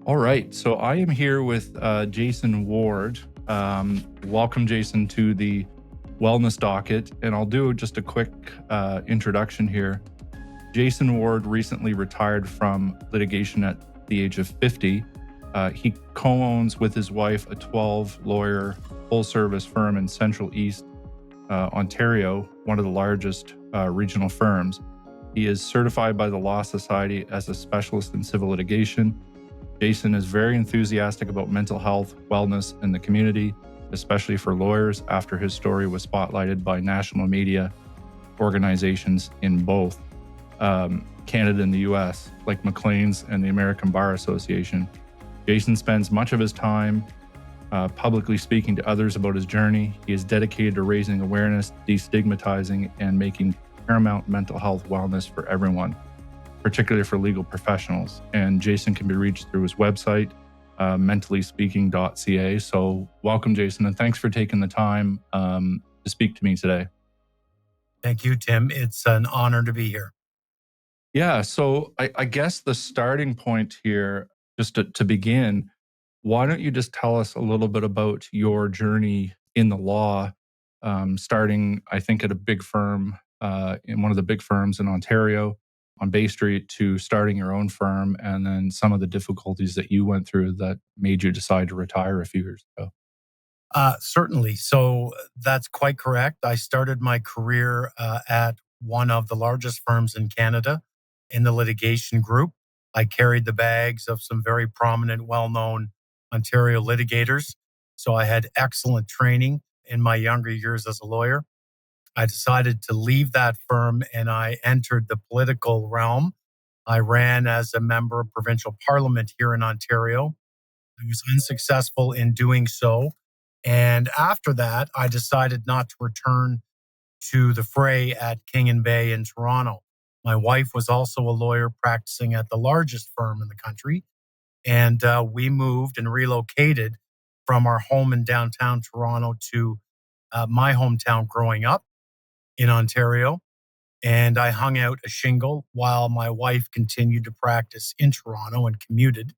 All right. So I am here with Jason Ward. Welcome, Jason, to the Wellness Docket. And I'll do just a quick introduction here. Jason Ward recently retired from litigation at the age of 50. He co-owns with his wife a 12-lawyer full-service firm in Central East Ontario, one of the largest regional firms. He is certified by the Law Society as a specialist in civil litigation. Jason is very enthusiastic about mental health, wellness, and the community, especially for lawyers, after his story was spotlighted by national media organizations in both Canada and the US, like Maclean's and the American Bar Association. Jason spends much of his time publicly speaking to others about his journey. He is dedicated to raising awareness, destigmatizing, and making paramount mental health wellness for everyone, particularly for legal professionals. And Jason can be reached through his website, mentallySpeaking.ca. So welcome, Jason, and thanks for taking the time to speak to me today. Thank you, Tim. It's an honor to be here. Yeah, so I guess the starting point here, just to begin, why don't you just tell us a little bit about your journey in the law, starting, I think, at a big firm, in one of the big firms in Ontario on Bay Street, to starting your own firm, and then some of the difficulties that you went through that made you decide to retire a few years ago. Certainly. So that's quite correct. I started my career at one of the largest firms in Canada in the litigation group. I carried the bags of some very prominent, well-known Ontario litigators. So I had excellent training in my younger years as a lawyer. I decided to leave that firm and I entered the political realm. I ran as a member of provincial parliament here in Ontario. I was unsuccessful in doing so. And after that, I decided not to return to the fray at King and Bay in Toronto. My wife was also a lawyer practicing at the largest firm in the country. And we moved and relocated from our home in downtown Toronto to my hometown growing up in Ontario. And I hung out a shingle while my wife continued to practice in Toronto and commuted.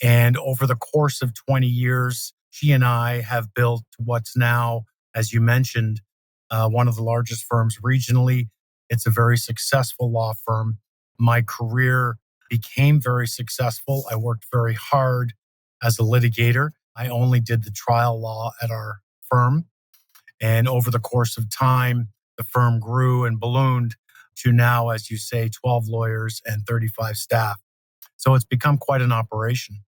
And over the course of 20 years, she and I have built what's now, as you mentioned, one of the largest firms regionally. It's a very successful law firm. My career became very successful. I worked very hard as a litigator. I only did the trial law at our firm. And over the course of time, the firm grew and ballooned to now, as you say, 12 lawyers and 35 staff. So it's become quite an operation.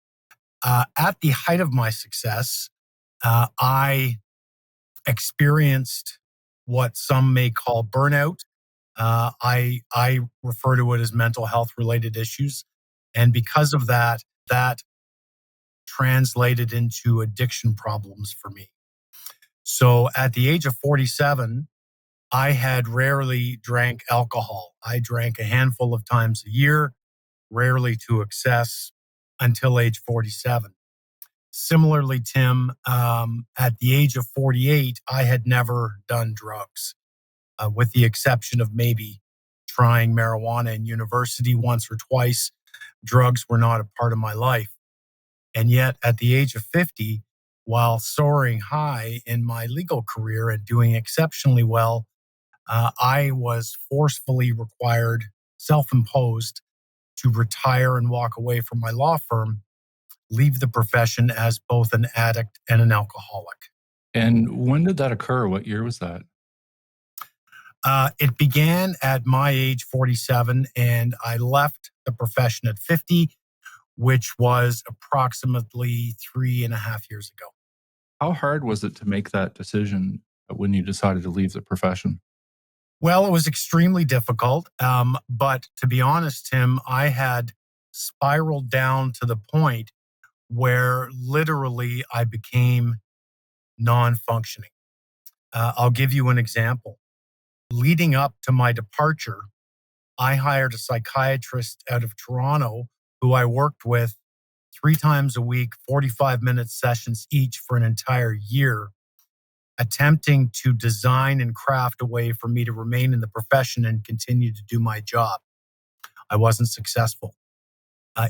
At the height of my success, I experienced what some may call burnout. I refer to it as mental health related issues. And because of that, that translated into addiction problems for me. So at the age of 47, I had rarely drank alcohol. I drank a handful of times a year, rarely to excess, until age 47. Similarly, Tim, at the age of 48, I had never done drugs, with the exception of maybe trying marijuana in university once or twice. Drugs were not a part of my life. And yet, at the age of 50, while soaring high in my legal career and doing exceptionally well, I was forcefully required, self-imposed, to retire and walk away from my law firm, leave the profession as both an addict and an alcoholic. And when did that occur? What year was that? It began at my age, 47, and I left the profession at 50, which was approximately 3.5 years ago. How hard was it to make that decision when you decided to leave the profession? Well, it was extremely difficult. But to be honest, Tim, I had spiraled down to the point where literally I became non-functioning. I'll give you an example. Leading up to my departure, I hired a psychiatrist out of Toronto who I worked with 3 times a week, 45-minute sessions each for an entire year, attempting to design and craft a way for me to remain in the profession and continue to do my job. I wasn't successful.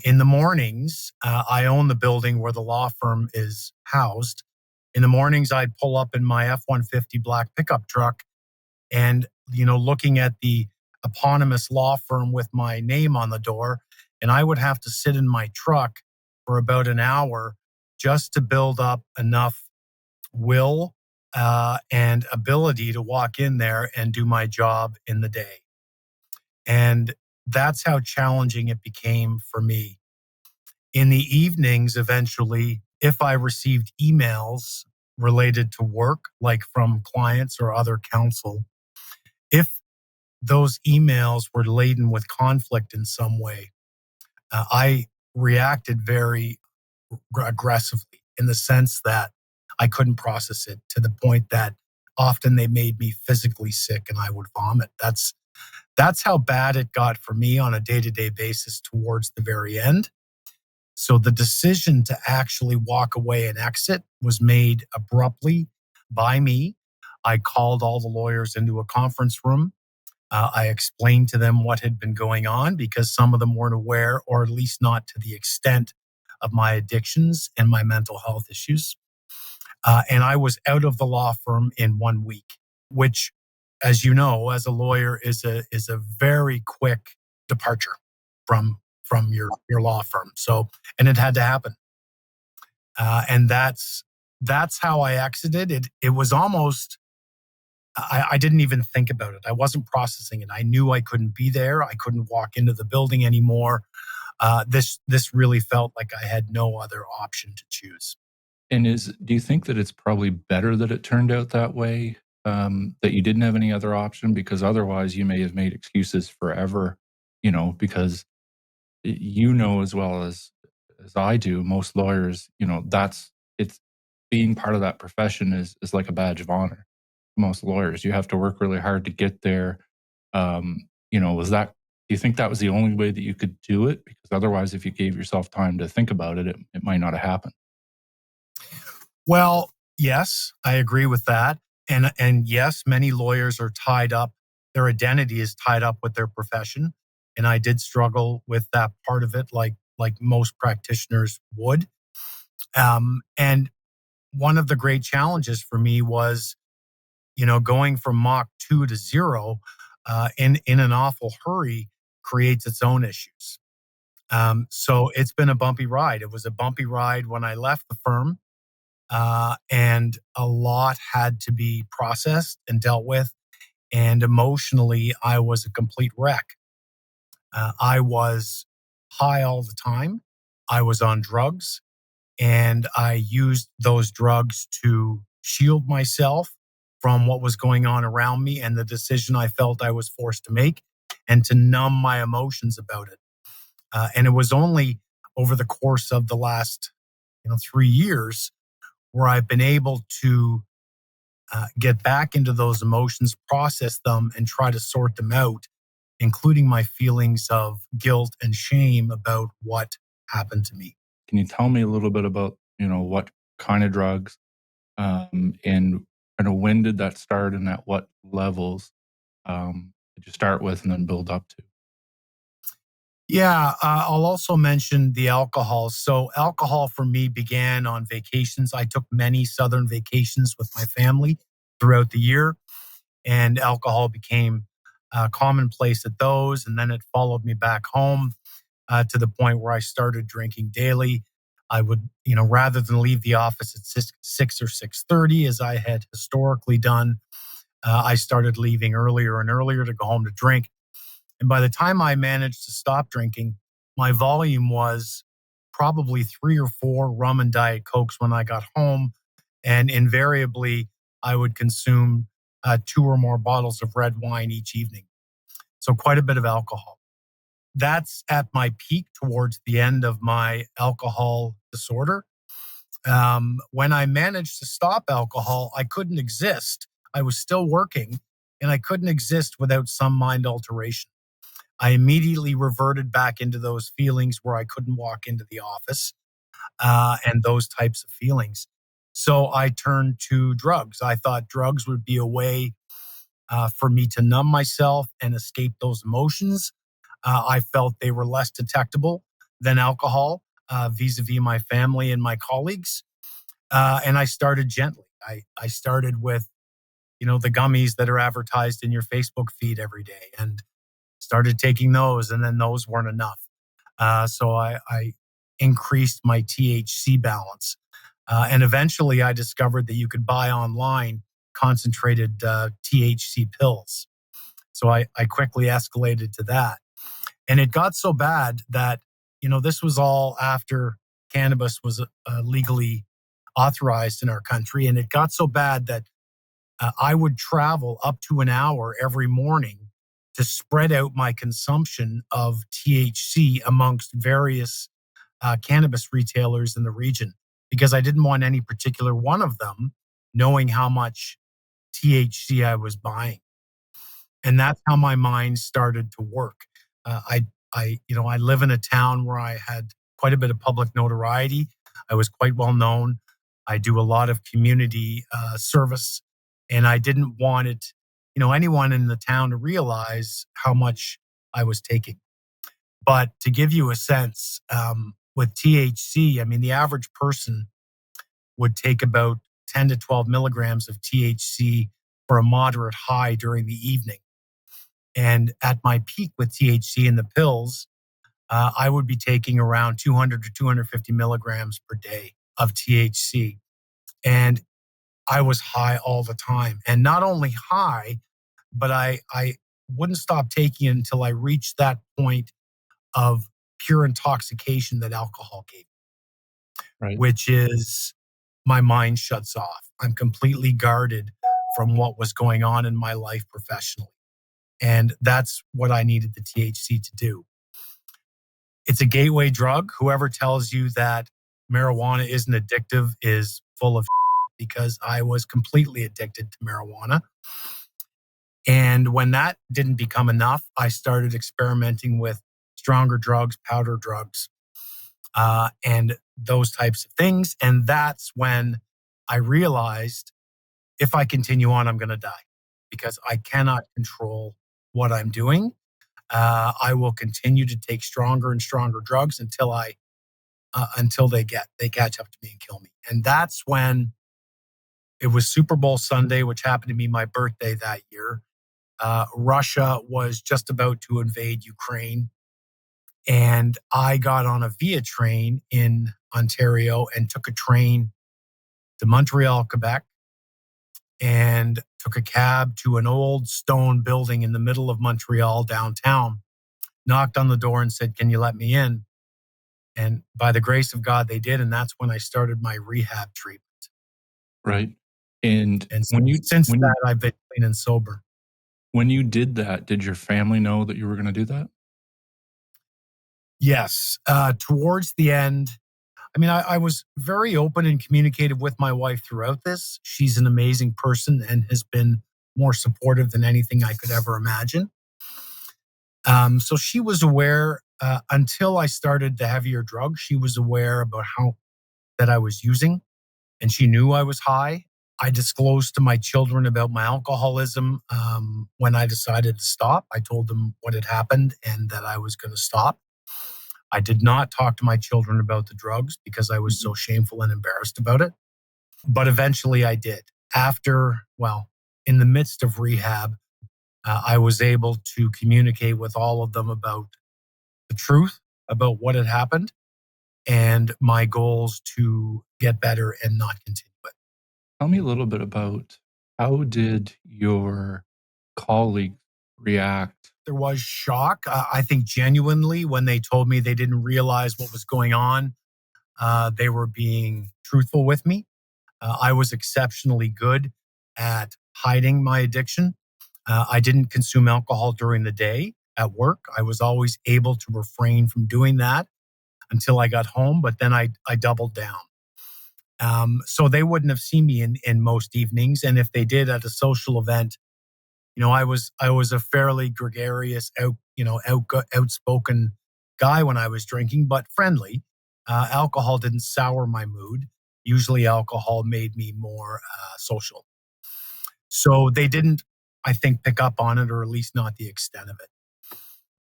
In the mornings, I own the building where the law firm is housed. In the mornings, I'd pull up in my F-150 black pickup truck and, looking at the eponymous law firm with my name on the door. And I would have to sit in my truck for about an hour just to build up enough will and ability to walk in there and do my job in the day. And that's how challenging it became for me. In the evenings, eventually, if I received emails related to work, like from clients or other counsel, if those emails were laden with conflict in some way, I reacted very aggressively in the sense that I couldn't process it to the point that often they made me physically sick and I would vomit. That's how bad it got for me on a day-to-day basis towards the very end. So the decision to actually walk away and exit was made abruptly by me. I called all the lawyers into a conference room. I explained to them what had been going on because some of them weren't aware, or at least not to the extent of my addictions and my mental health issues. And I was out of the law firm in 1 week, which, as you know, as a lawyer, is a very quick departure from your law firm. So, and it had to happen, and that's how I exited. It was almost I didn't even think about it. I wasn't processing it. I knew I couldn't be there. I couldn't walk into the building anymore. This really felt like I had no other option to choose. And do you think that it's probably better that it turned out that way, that you didn't have any other option? Because otherwise you may have made excuses forever, because as well as I do, most lawyers, it's being part of that profession is like a badge of honor. Most lawyers, you have to work really hard to get there. Do you think that was the only way that you could do it? Because otherwise, if you gave yourself time to think about it, it might not have happened. Well, yes, I agree with that. And yes, many lawyers are tied up. Their identity is tied up with their profession. And I did struggle with that part of it, like most practitioners would. And one of the great challenges for me was, going from Mach 2 to 0 in an awful hurry creates its own issues. So it's been a bumpy ride. It was a bumpy ride when I left the firm. And a lot had to be processed and dealt with. And emotionally, I was a complete wreck. I was high all the time. I was on drugs, and I used those drugs to shield myself from what was going on around me and the decision I felt I was forced to make, and to numb my emotions about it. And it was only over the course of the last 3 years where I've been able to get back into those emotions, process them, and try to sort them out, including my feelings of guilt and shame about what happened to me. Can you tell me a little bit about, what kind of drugs, and kind of when did that start and at what levels did you start with and then build up to? Yeah, I'll also mention the alcohol. So, alcohol for me began on vacations. I took many southern vacations with my family throughout the year, and alcohol became commonplace at those. And then it followed me back home to the point where I started drinking daily. I would, rather than leave the office at 6 or 6:30, as I had historically done, I started leaving earlier and earlier to go home to drink. And by the time I managed to stop drinking, my volume was probably 3 or 4 rum and Diet Cokes when I got home. And invariably, I would consume 2 or more bottles of red wine each evening. So, quite a bit of alcohol. That's at my peak towards the end of my alcohol disorder. When I managed to stop alcohol, I couldn't exist. I was still working, and I couldn't exist without some mind alteration. I immediately reverted back into those feelings where I couldn't walk into the office and those types of feelings. So I turned to drugs. I thought drugs would be a way for me to numb myself and escape those emotions. I felt they were less detectable than alcohol, vis-a-vis my family and my colleagues. And I started gently. I started with, the gummies that are advertised in your Facebook feed every day, and started taking those, and then those weren't enough. So I increased my THC balance. And eventually I discovered that you could buy online concentrated THC pills. So I quickly escalated to that. And it got so bad that, this was all after cannabis was legally authorized in our country. And it got so bad that I would travel up to an hour every morning to spread out my consumption of THC amongst various cannabis retailers in the region, because I didn't want any particular one of them knowing how much THC I was buying. And that's how my mind started to work. I live in a town where I had quite a bit of public notoriety. I was quite well known. I do a lot of community service, and I didn't want it, anyone in the town to realize how much I was taking. But to give you a sense, with THC, I mean, the average person would take about 10 to 12 milligrams of THC for a moderate high during the evening. And at my peak with THC in the pills, I would be taking around 200 to 250 milligrams per day of THC. And I was high all the time. And not only high, but I wouldn't stop taking it until I reached that point of pure intoxication that alcohol gave, Right. which is my mind shuts off. I'm completely guarded from what was going on in my life professionally. And that's what I needed the THC to do. It's a gateway drug. Whoever tells you that marijuana isn't addictive is full of because I was completely addicted to marijuana. And when that didn't become enough, I started experimenting with stronger drugs, powder drugs, and those types of things. And that's when I realized if I continue on, I'm going to die because I cannot control what I'm doing. I will continue to take stronger and stronger drugs until they catch up to me and kill me. And that's when it was Super Bowl Sunday, which happened to be my birthday that year. Russia was just about to invade Ukraine. And I got on a Via train in Ontario and took a train to Montreal, Quebec, and took a cab to an old stone building in the middle of Montreal downtown, knocked on the door and said, "Can you let me in?" And by the grace of God, they did. And that's when I started my rehab treatment. Right. And And since that, I've been clean and sober. When you did that, did your family know that you were going to do that? Yes. Towards the end, I mean, I was very open and communicative with my wife throughout this. She's an amazing person and has been more supportive than anything I could ever imagine. So she was aware until I started the heavier drugs. She was aware about how that I was using, and she knew I was high. I disclosed to my children about my alcoholism when I decided to stop. I told them what had happened and that I was going to stop. I did not talk to my children about the drugs because I was so shameful and embarrassed about it. But eventually I did. In the midst of rehab, I was able to communicate with all of them about the truth, about what had happened, and my goals to get better and not continue it. Tell me a little bit about how did your colleagues react? There was shock. I think genuinely when they told me they didn't realize what was going on, they were being truthful with me. I was exceptionally good at hiding my addiction. I didn't consume alcohol during the day at work. I was always able to refrain from doing that until I got home, but then I doubled down. So they wouldn't have seen me in most evenings. And if they did at a social event, I was a fairly gregarious, outspoken guy when I was drinking, but friendly. Alcohol didn't sour my mood. Usually alcohol made me more social. So they didn't, I think, pick up on it, or at least not the extent of it.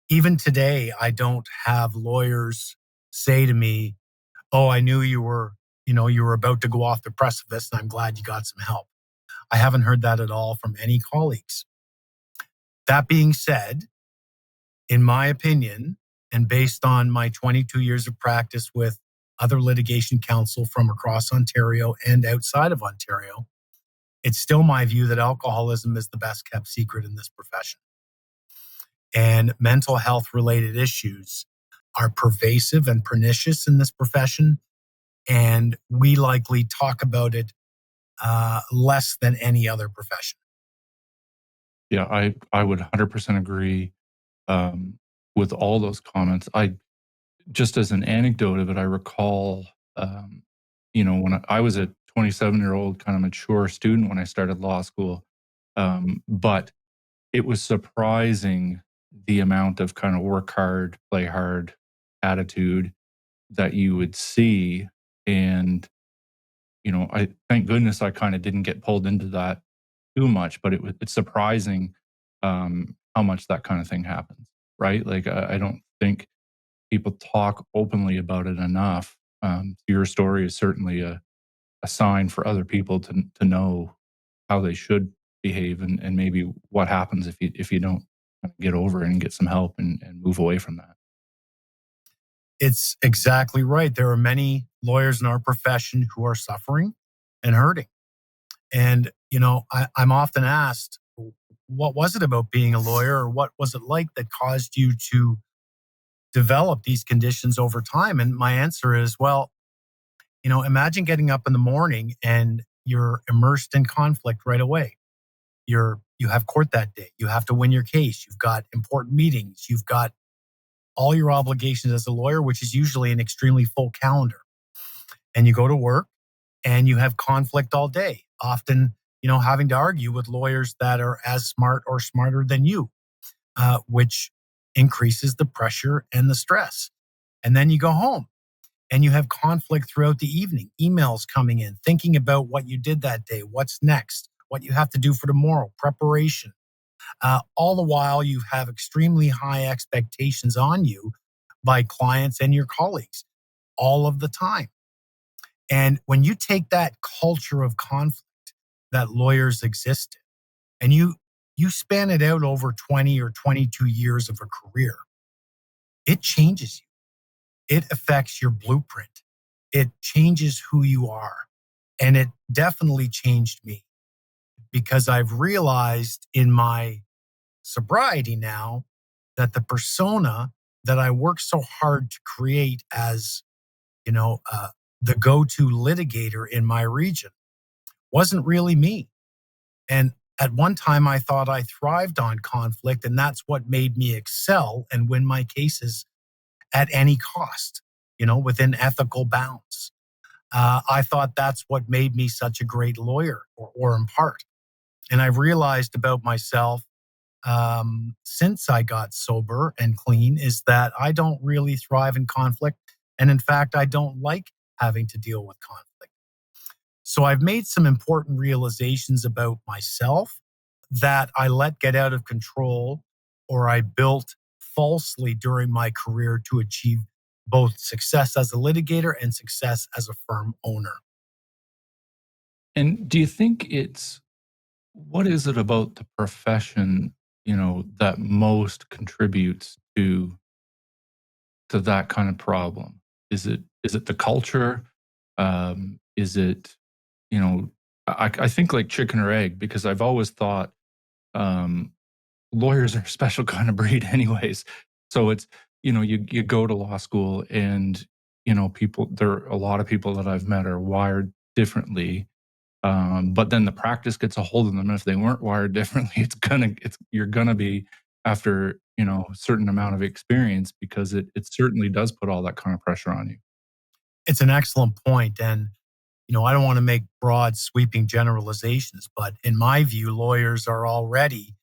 Even today, I don't have lawyers say to me, "Oh, I knew you were about to go off the precipice, and I'm glad you got some help." I haven't heard that at all from any colleagues. That being said, in my opinion, and based on my 22 years of practice with other litigation counsel from across Ontario and outside of Ontario, it's still my view that alcoholism is the best kept secret in this profession. And mental health related issues are pervasive and pernicious in this profession. And we likely talk about it less than any other profession. Yeah, I would 100% agree with all those comments. I just as an anecdote of it, I recall, when I was a 27-year-old kind of mature student when I started law school, but it was surprising the amount of kind of work hard, play hard attitude that you would see. And, I thank goodness I kind of didn't get pulled into that too much, but it's surprising how much that kind of thing happens, right? Like, I don't think people talk openly about it enough. Your story is certainly a sign for other people to know how they should behave and maybe what happens if you don't get over it and get some help and move away from that. It's exactly right. There are many lawyers in our profession who are suffering and hurting. And, I'm often asked, what was it about being a lawyer, or what was it like that caused you to develop these conditions over time? And my answer is, well, imagine getting up in the morning and you're immersed in conflict right away. You have court that day. You have to win your case. You've got important meetings. You've got all your obligations as a lawyer, which is usually an extremely full calendar. And you go to work and you have conflict all day, often, having to argue with lawyers that are as smart or smarter than you, which increases the pressure and the stress. And then you go home and you have conflict throughout the evening, emails coming in, thinking about what you did that day, what's next, what you have to do for tomorrow, preparation. All the while, you have extremely high expectations on you by clients and your colleagues all of the time. And when you take that culture of conflict that lawyers exist in, and you span it out over 20 or 22 years of a career, it changes you. It affects your blueprint. It changes who you are. And it definitely changed me because I've realized in my sobriety now that the persona that I worked so hard to create as, you know, uh, the go-to litigator in my region wasn't really me. And at one time, I thought I thrived on conflict, and that's what made me excel and win my cases at any cost, within ethical bounds. I thought that's what made me such a great lawyer, or in part. And I've realized about myself since I got sober and clean is that I don't really thrive in conflict. And in fact, I don't like having to deal with conflict. So I've made some important realizations about myself that I let get out of control, or I built falsely during my career to achieve both success as a litigator and success as a firm owner. And do you think what is it about the profession, that most contributes to that kind of problem? Is it the culture? Is it, you know, I think like chicken or egg, because I've always thought um, lawyers are a special kind of breed, anyways. So it's, you go to law school and, there are a lot of people that I've met are wired differently. But then the practice gets a hold of them. And if they weren't wired differently, you're gonna be after, a certain amount of experience, because it certainly does put all that kind of pressure on you. It's an excellent point. And, I don't want to make broad, sweeping generalizations, but in my view, lawyers are already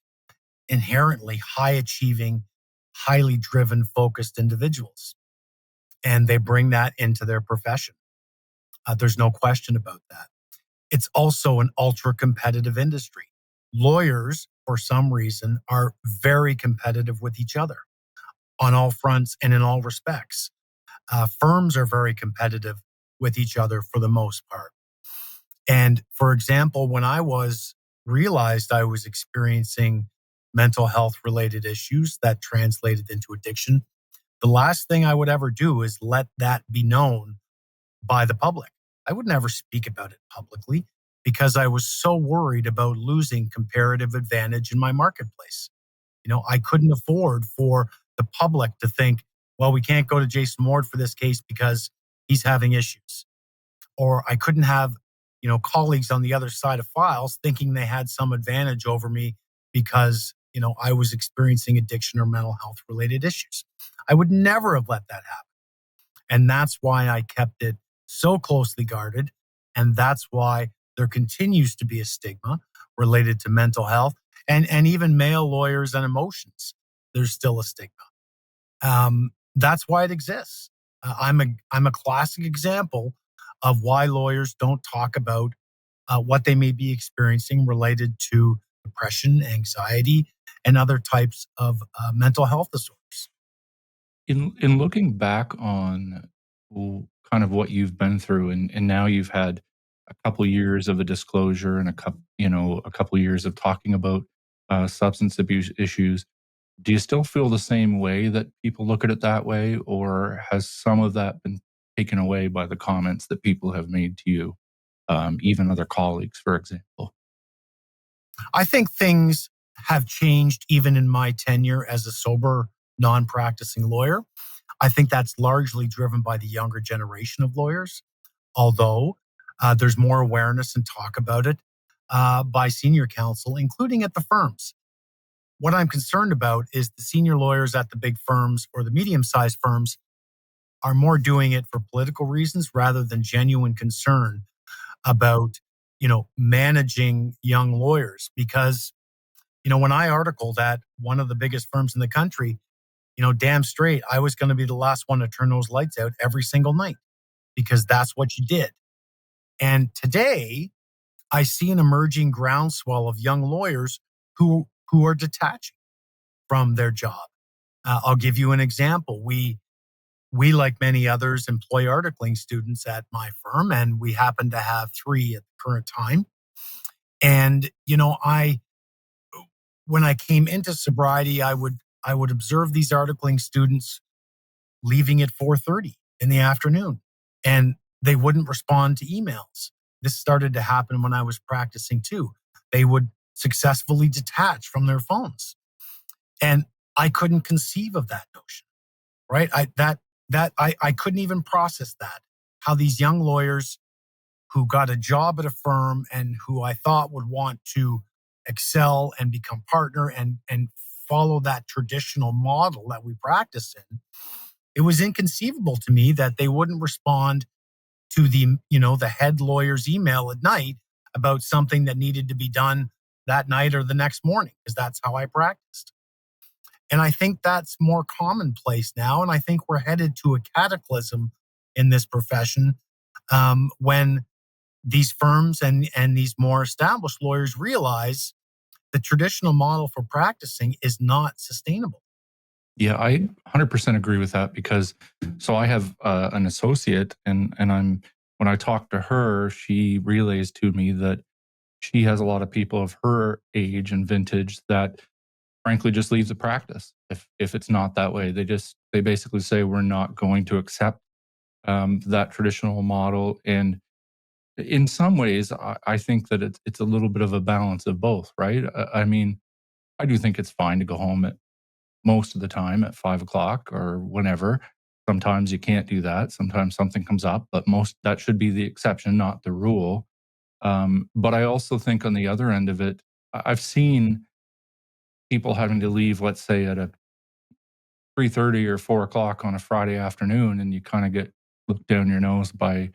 inherently high achieving, highly driven, focused individuals. And they bring that into their profession. There's no question about that. It's also an ultra competitive industry. Lawyers, for some reason, are very competitive with each other on all fronts and in all respects. Firms are very competitive with each other for the most part. And for example, when I realized I was experiencing mental health related issues that translated into addiction, the last thing I would ever do is let that be known by the public. I would never speak about it publicly because I was so worried about losing comparative advantage in my marketplace. I couldn't afford for the public to think, well, we can't go to Jason Ward for this case because he's having issues. Or I couldn't have, colleagues on the other side of files thinking they had some advantage over me because, I was experiencing addiction or mental health related issues. I would never have let that happen. And that's why I kept it so closely guarded. And that's why there continues to be a stigma related to mental health and even male lawyers and emotions. There's still a stigma. That's why it exists. I'm a classic example of why lawyers don't talk about what they may be experiencing related to depression, anxiety, and other types of mental health disorders. In looking back on kind of what you've been through, and now you've had a couple years of a disclosure and a couple years of talking about substance abuse issues, do you still feel the same way that people look at it that way, or has some of that been taken away by the comments that people have made to you, even other colleagues, for example? I think things have changed even in my tenure as a sober, non practicing lawyer. I think that's largely driven by the younger generation of lawyers, although there's more awareness and talk about it by senior counsel, including at the firms. What I'm concerned about is the senior lawyers at the big firms or the medium sized firms are more doing it for political reasons rather than genuine concern about, managing young lawyers. Because, when I articled at one of the biggest firms in the country, damn straight, I was going to be the last one to turn those lights out every single night because that's what you did. And today, I see an emerging groundswell of young lawyers who are detaching from their job. I'll give you an example. We, like many others, employ articling students at my firm, and we happen to have 3 at the current time. And when I came into sobriety, I would observe these articling students leaving at 4:30 in the afternoon, and they wouldn't respond to emails. This started to happen when I was practicing too. They would successfully detach from their phones, and I couldn't conceive of that notion. Right? I couldn't even process that. How these young lawyers who got a job at a firm and who I thought would want to excel and become partner and follow that traditional model that we practice in, it was inconceivable to me that they wouldn't respond to the head lawyer's email at night about something that needed to be done that night or the next morning, because that's how I practiced. And I think that's more commonplace now. And I think we're headed to a cataclysm in this profession when these firms and these more established lawyers realize the traditional model for practicing is not sustainable. Yeah, I 100% agree with that because so I have an associate, and when I talk to her, she relays to me that she has a lot of people of her age and vintage that frankly just leave the practice if it's not that way. They basically say we're not going to accept that traditional model. And in some ways, I think that it's a little bit of a balance of both, right? I mean, I do think it's fine to go home at most of the time at 5 o'clock or whenever. Sometimes you can't do that. Sometimes something comes up, but most that should be the exception, not the rule. But I also think on the other end of it, I've seen people having to leave, let's say at a 3:30 or 4 o'clock on a Friday afternoon, and you kind of get looked down your nose by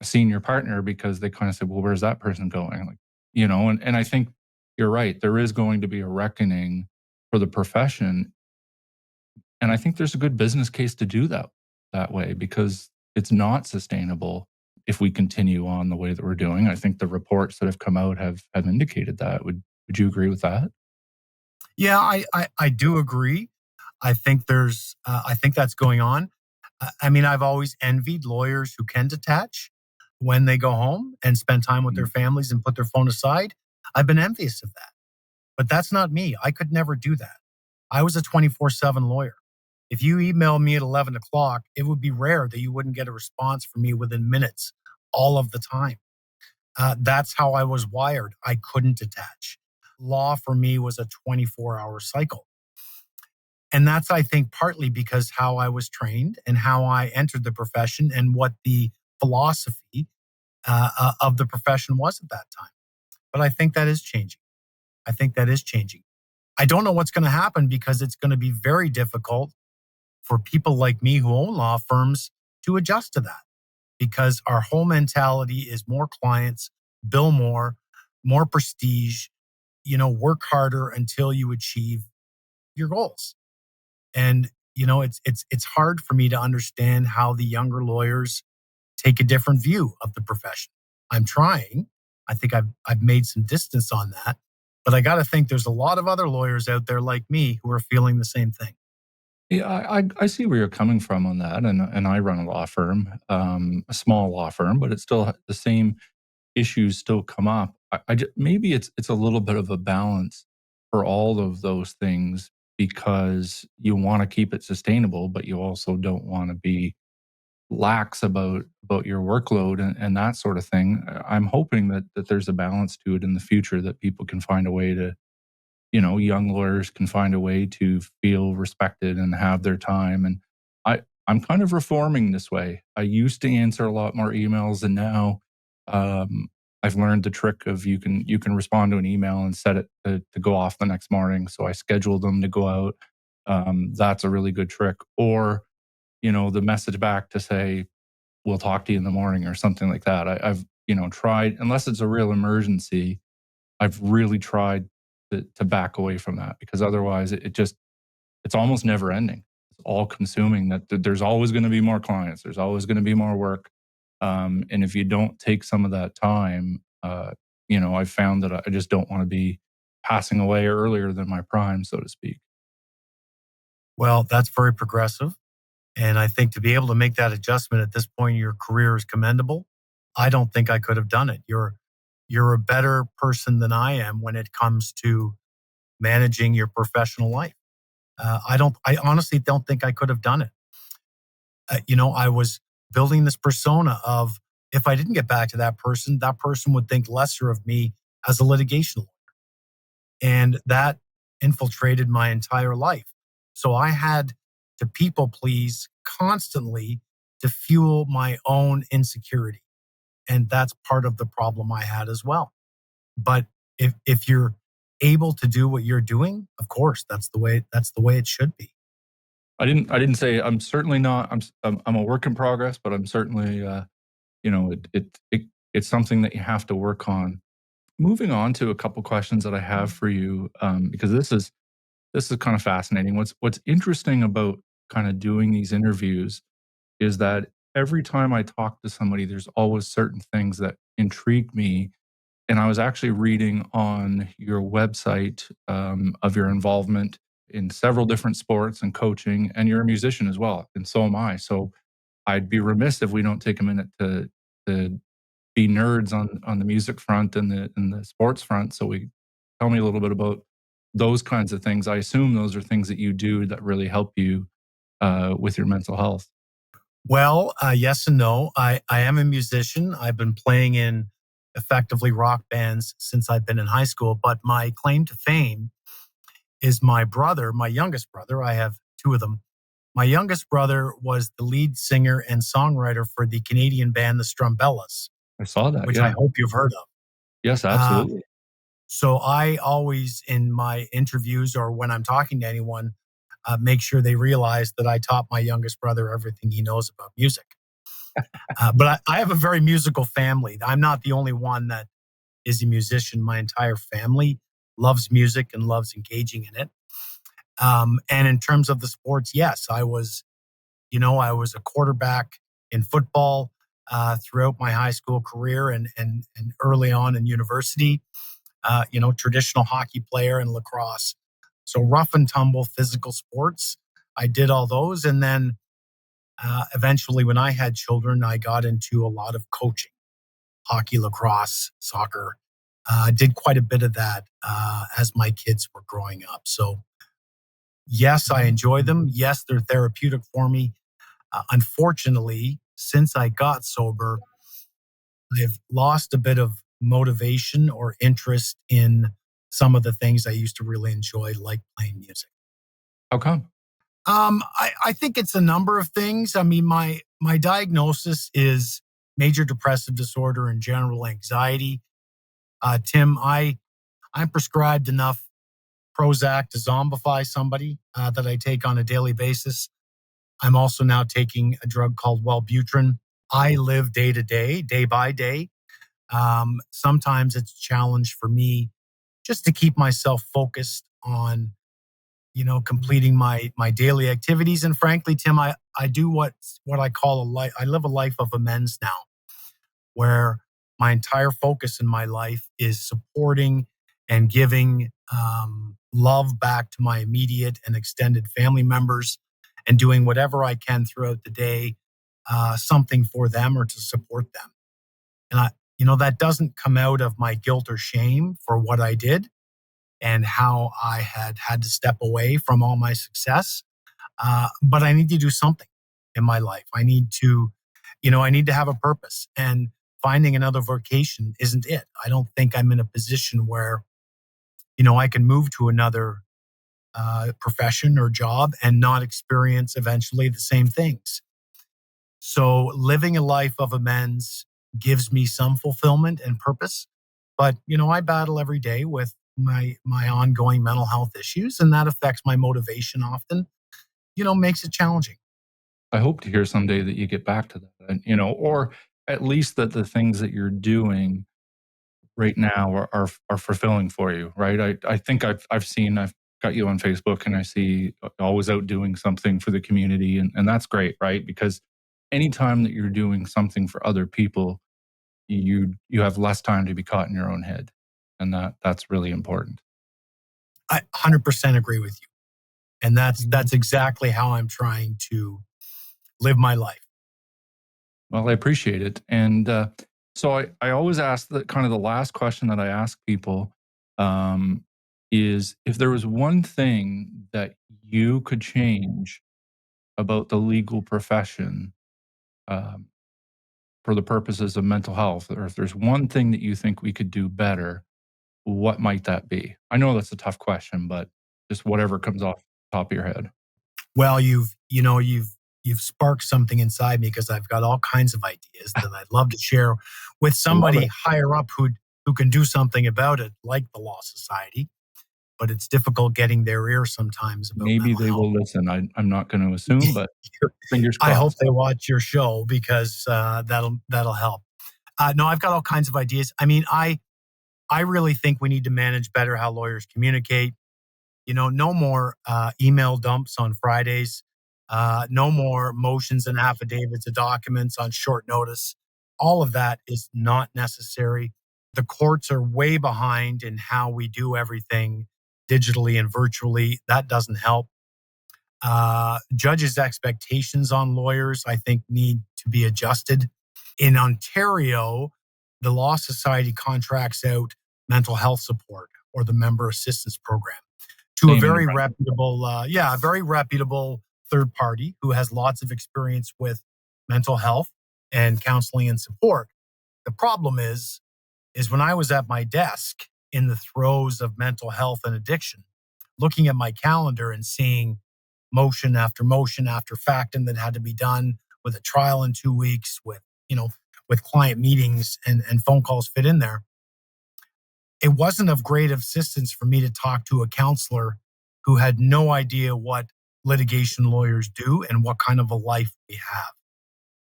a senior partner because they kind of said, "Well, where's that person going?" Like, and I think you're right. There is going to be a reckoning for the profession, and I think there's a good business case to do that way because it's not sustainable if we continue on the way that we're doing. I think the reports that have come out have indicated that. Would you agree with that? Yeah, I do agree. I think that's going on. I mean, I've always envied lawyers who can detach when they go home and spend time with their Mhm. families and put their phone aside. I've been envious of that, but that's not me. I could never do that. I was a 24/7 lawyer. If you email me at 11 o'clock, it would be rare that you wouldn't get a response from me within minutes all of the time. That's how I was wired. I couldn't detach. Law for me was a 24-hour cycle. And that's, I think, partly because how I was trained and how I entered the profession and what the philosophy of the profession was at that time. But I think that is changing. I think that is changing. I don't know what's going to happen because it's going to be very difficult for people like me who own law firms to adjust to that because our whole mentality is more clients, bill more, more prestige, work harder until you achieve your goals. And it's hard for me to understand how the younger lawyers take a different view of the profession. I'm trying. I think I've made some distance on that, but I got to think there's a lot of other lawyers out there like me who are feeling the same thing. Yeah, I see where you're coming from on that, and I run a law firm, a small law firm, but it's still the same issues still come up. Maybe it's a little bit of a balance for all of those things because you want to keep it sustainable, but you also don't want to be lax about your workload and that sort of thing. I'm hoping that there's a balance to it in the future that people can find a way to, young lawyers can find a way to feel respected and have their time. And I'm kind of reforming this way. I used to answer a lot more emails, and now um, I've learned the trick of you can respond to an email and set it to go off the next morning. So I schedule them to go out. That's a really good trick. Or the message back to say we'll talk to you in the morning or something like that. I've tried, unless it's a real emergency. I've really tried to back away from that because otherwise it's almost never ending. It's all consuming that there's always going to be more clients. There's always going to be more work. And if you don't take some of that time, I've found that I just don't want to be passing away earlier than my prime, so to speak. Well, that's very progressive. And I think to be able to make that adjustment at this point in your career is commendable. I don't think I could have done it. You're a better person than I am when it comes to managing your professional life. I honestly don't think I could have done it. I was building this persona of if I didn't get back to that person would think lesser of me as a litigation lawyer. And that infiltrated my entire life. So I had to people please constantly to fuel my own insecurity. And that's part of the problem I had as well. But if you're able to do what you're doing, of course, that's the way it should be. I didn't say I'm certainly not. I'm a work in progress, but I'm certainly it's something that you have to work on. Moving on to a couple questions that I have for you, because this is kind of fascinating. What's interesting about kind of doing these interviews is that every time I talk to somebody, there's always certain things that intrigue me. And I was actually reading on your website of your involvement in several different sports and coaching, and you're a musician as well, and so am I. So I'd be remiss if we don't take a minute to be nerds on the music front and the sports front. So we tell me a little bit about those kinds of things. I assume those are things that you do that really help you with your mental health. Well, yes and no. I am a musician. I've been playing in effectively rock bands since I've been in high school. But my claim to fame is my brother, my youngest brother. I have two of them. My youngest brother was the lead singer and songwriter for the Canadian band, the Strumbellas, I saw that. which I Yeah. hope you've heard of. Yes, Uh, absolutely. so I always, in my interviews or when I'm talking to anyone, make sure they realize that I taught my youngest brother everything he knows about music. But I have a very musical family. I'm not the only one that is a musician. My entire family loves music and loves engaging in it. And in terms of the sports, yes, I was a quarterback in football throughout my high school career and early on in university. Traditional hockey player and lacrosse. So rough and tumble physical sports. I did all those, and then Eventually, when I had children, I got into a lot of coaching, hockey, lacrosse, soccer. Did quite a bit of that as my kids were growing up. So, yes, I enjoy them. Yes, they're therapeutic for me. Unfortunately, since I got sober, I've lost a bit of motivation or interest in some of the things I used to really enjoy, like playing music. How come? I think it's a number of things. I mean, my diagnosis is major depressive disorder and general anxiety. Tim, I'm prescribed enough Prozac to zombify somebody that I take on a daily basis. I'm also now taking a drug called Wellbutrin. I live day to day, day by day. Sometimes it's a challenge for me just to keep myself focused on, completing my daily activities. And frankly, Tim, I do what I call a life. I live a life of amends now, where my entire focus in my life is supporting and giving love back to my immediate and extended family members, and doing whatever I can throughout the day, something for them or to support them. And that doesn't come out of my guilt or shame for what I did and how I had to step away from all my success. But I need to do something in my life. I need to have a purpose, and finding another vocation isn't it. I don't think I'm in a position where, I can move to another profession or job and not experience eventually the same things. So living a life of amends gives me some fulfillment and purpose. But, I battle every day with my ongoing mental health issues, and that affects my motivation often, makes it challenging. I hope to hear someday that you get back to that, or at least that the things that you're doing right now are fulfilling for you, right? I think I've got you on Facebook, and I see always out doing something for the community, and that's great, right? Because anytime that you're doing something for other people, you have less time to be caught in your own head, and that's really important. I 100% agree with you. And that's exactly how I'm trying to live my life. Well, I appreciate it. And so I always ask the kind of the last question that I ask people um, is if there was one thing that you could change about the legal profession um, for the purposes of mental health, or if there's one thing that you think we could do better, what might that be? I know that's a tough question, but just whatever comes off the top of your head. Well, you've sparked something inside me, because I've got all kinds of ideas that I'd love to share with I love somebody it. higher up who can do something about it, like the Law Society. But it's difficult getting their ear sometimes about Maybe mental they health. will listen. I'm not going to assume, but fingers I hope crossed. they watch your show, because that'll help. No, I've got all kinds of ideas. I mean, I really think we need to manage better how lawyers communicate. No more email dumps on Fridays. No more motions and affidavits of documents on short notice. All of that is not necessary. The courts are way behind in how we do everything digitally and virtually. That doesn't help. Judges' expectations on lawyers, I think, need to be adjusted. In Ontario, the Law Society contracts out mental health support, or the member assistance program, to a Same in New very Brunswick. reputable, a very reputable third party who has lots of experience with mental health and counseling and support. The problem is when I was at my desk in the throes of mental health and addiction, looking at my calendar and seeing motion after factum that had to be done, with a trial in 2 weeks, with client meetings and phone calls fit in there, it wasn't of great assistance for me to talk to a counselor who had no idea what litigation lawyers do and what kind of a life we have.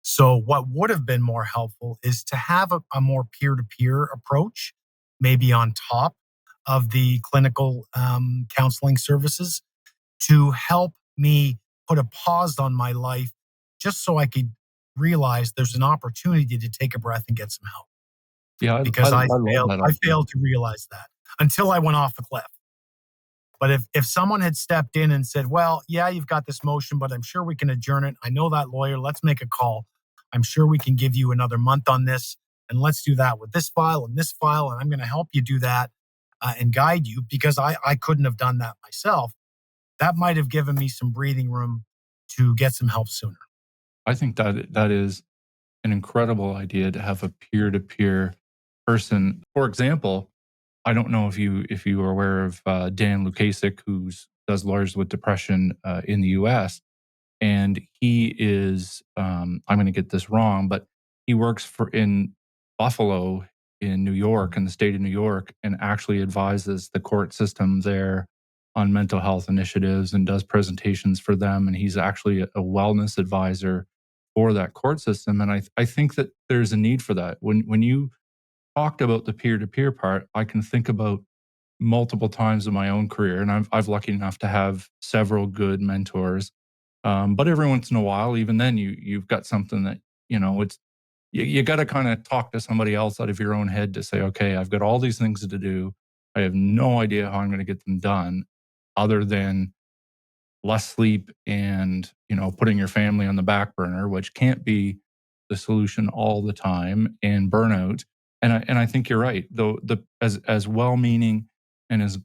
So, what would have been more helpful is to have a more peer to peer approach, maybe on top of the clinical counseling services, to help me put a pause on my life, just so I could realize there's an opportunity to take a breath and get some help, Yeah, I because I love failed that I idea. failed to realize that until I went off the cliff. But if someone had stepped in and said, well, yeah, you've got this motion, but I'm sure we can adjourn it. I know that lawyer. Let's make a call. I'm sure we can give you another month on this. And let's do that with this file and this file. And I'm going to help you do that and guide you, because I couldn't have done that myself. That might have given me some breathing room to get some help sooner. I think that is an incredible idea to have a peer-to-peer person. For example, I don't know if you are aware of Dan Lukasik, who does Lawyers with Depression in the U.S. And he is I'm going to get this wrong, but he works for in Buffalo in New York, in the state of New York, and actually advises the court system there on mental health initiatives and does presentations for them. And he's actually a wellness advisor for that court system. And I think that there's a need for that. When you talked about the peer to peer part, I can think about multiple times in my own career, and I've lucky enough to have several good mentors. But every once in a while, even then, you've got something that it's you got to kind of talk to somebody else out of your own head to say, okay, I've got all these things to do. I have no idea how I'm going to get them done, other than less sleep and putting your family on the back burner, which can't be the solution all the time, and burnout. And I think you're right, though. The as well meaning and as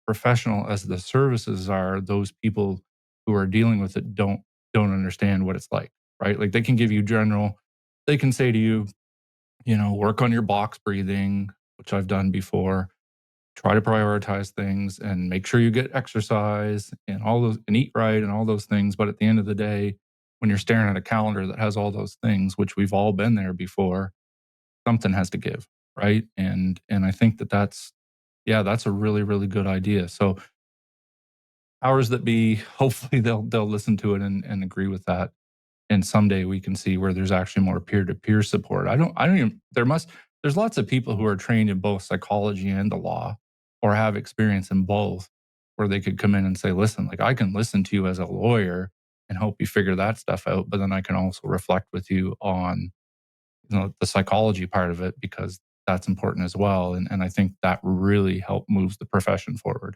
professional as the services are, those people who are dealing with it don't understand what it's like, right? Like, they can give you general, they can say to you, work on your box breathing, which I've done before. Try to prioritize things and make sure you get exercise and all those, and eat right and all those things. But at the end of the day, when you're staring at a calendar that has all those things, which we've all been there before, something has to give, right? And I think that's, yeah, that's a really, really good idea. So powers that be, hopefully they'll listen to it and agree with that. And someday we can see where there's actually more peer-to-peer support. I don't even, there's lots of people who are trained in both psychology and the law, or have experience in both, where they could come in and say, listen, like, I can listen to you as a lawyer and help you figure that stuff out, but then I can also reflect with you on the psychology part of it, because that's important as well. And I think that really moves the profession forward.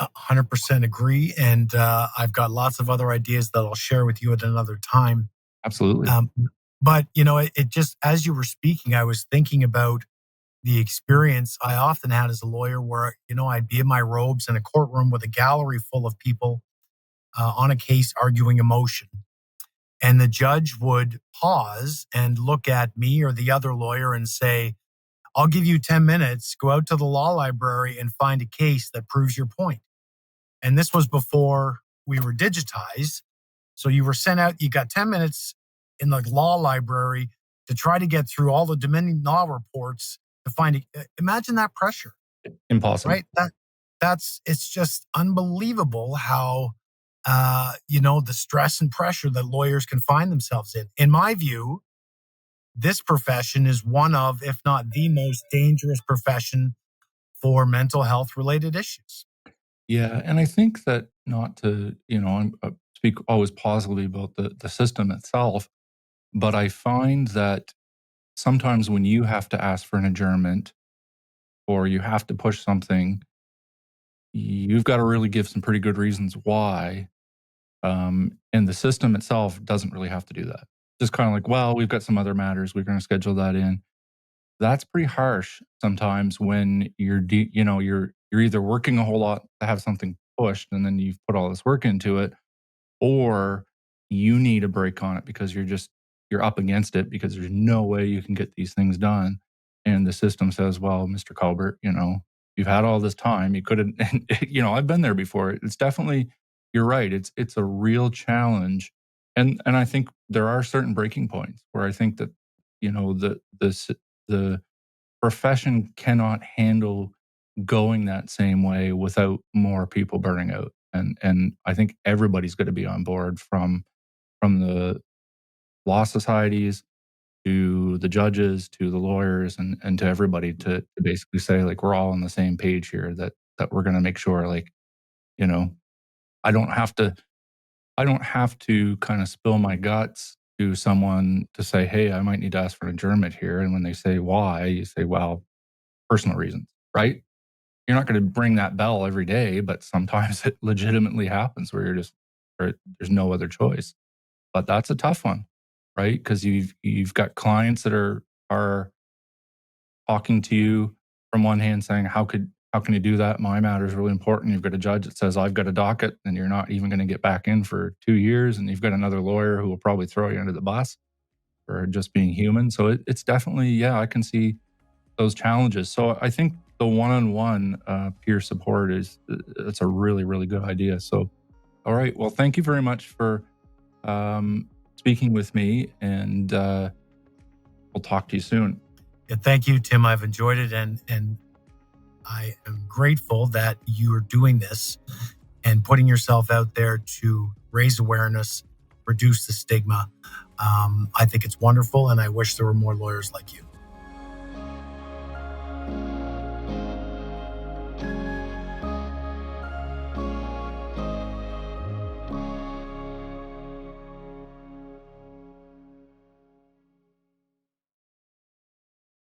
100% agree. And I've got lots of other ideas that I'll share with you at another time. Absolutely. Um, but, it just, as you were speaking, I was thinking about the experience I often had as a lawyer where, I'd be in my robes in a courtroom with a gallery full of people on a case arguing a motion. And the judge would pause and look at me or the other lawyer and say, I'll give you 10 minutes, go out to the law library and find a case that proves your point. And this was before we were digitized. So you were sent out, you got 10 minutes in the law library to try to get through all the Dominion law reports to find it. Imagine that pressure, Impossible. right? It's just unbelievable how, the stress and pressure that lawyers can find themselves in. In my view, this profession is one of, if not the most dangerous profession for mental health related issues. Yeah, and I think that, not to, speak always positively about the system itself, but I find that sometimes when you have to ask for an adjournment or you have to push something, you've got to really give some pretty good reasons why. And the system itself doesn't really have to do that. Just kind of like, well, we've got some other matters, we're going to schedule that in. That's pretty harsh sometimes when you're either working a whole lot to have something pushed and then you've put all this work into it, or you need a break on it because you're up against it, because there's no way you can get these things done. And the system says, well, Mr. Colbert, you've had all this time, you could have, I've been there before. It's definitely, you're right, it's a real challenge. And I think there are certain breaking points where I think that the profession cannot handle going that same way without more people burning out. And I think everybody's going to be on board, from the law societies to the judges to the lawyers and to everybody, to basically say, like, we're all on the same page here, that we're going to make sure, like, you know I don't have to kind of spill my guts to someone to say, hey, I might need to ask for an adjournment here. And when they say why, you say, well, personal reasons, right? you're not going to ring that bell every day, but sometimes it legitimately happens where there's no other choice. But that's a tough one, right? Because you've got clients that are talking to you from one hand saying, how can you do that? My matter is really important. You've got a judge that says, I've got a docket, and you're not even going to get back in for 2 years. And you've got another lawyer who will probably throw you under the bus for just being human. So it's definitely, yeah, I can see those challenges. So I think the one-on-one peer support it's a really, really good idea. So, all right. Well, thank you very much for speaking with me, and we'll talk to you soon. Yeah, thank you, Tim. I've enjoyed it, and I am grateful that you are doing this and putting yourself out there to raise awareness, reduce the stigma. I think it's wonderful, and I wish there were more lawyers like you.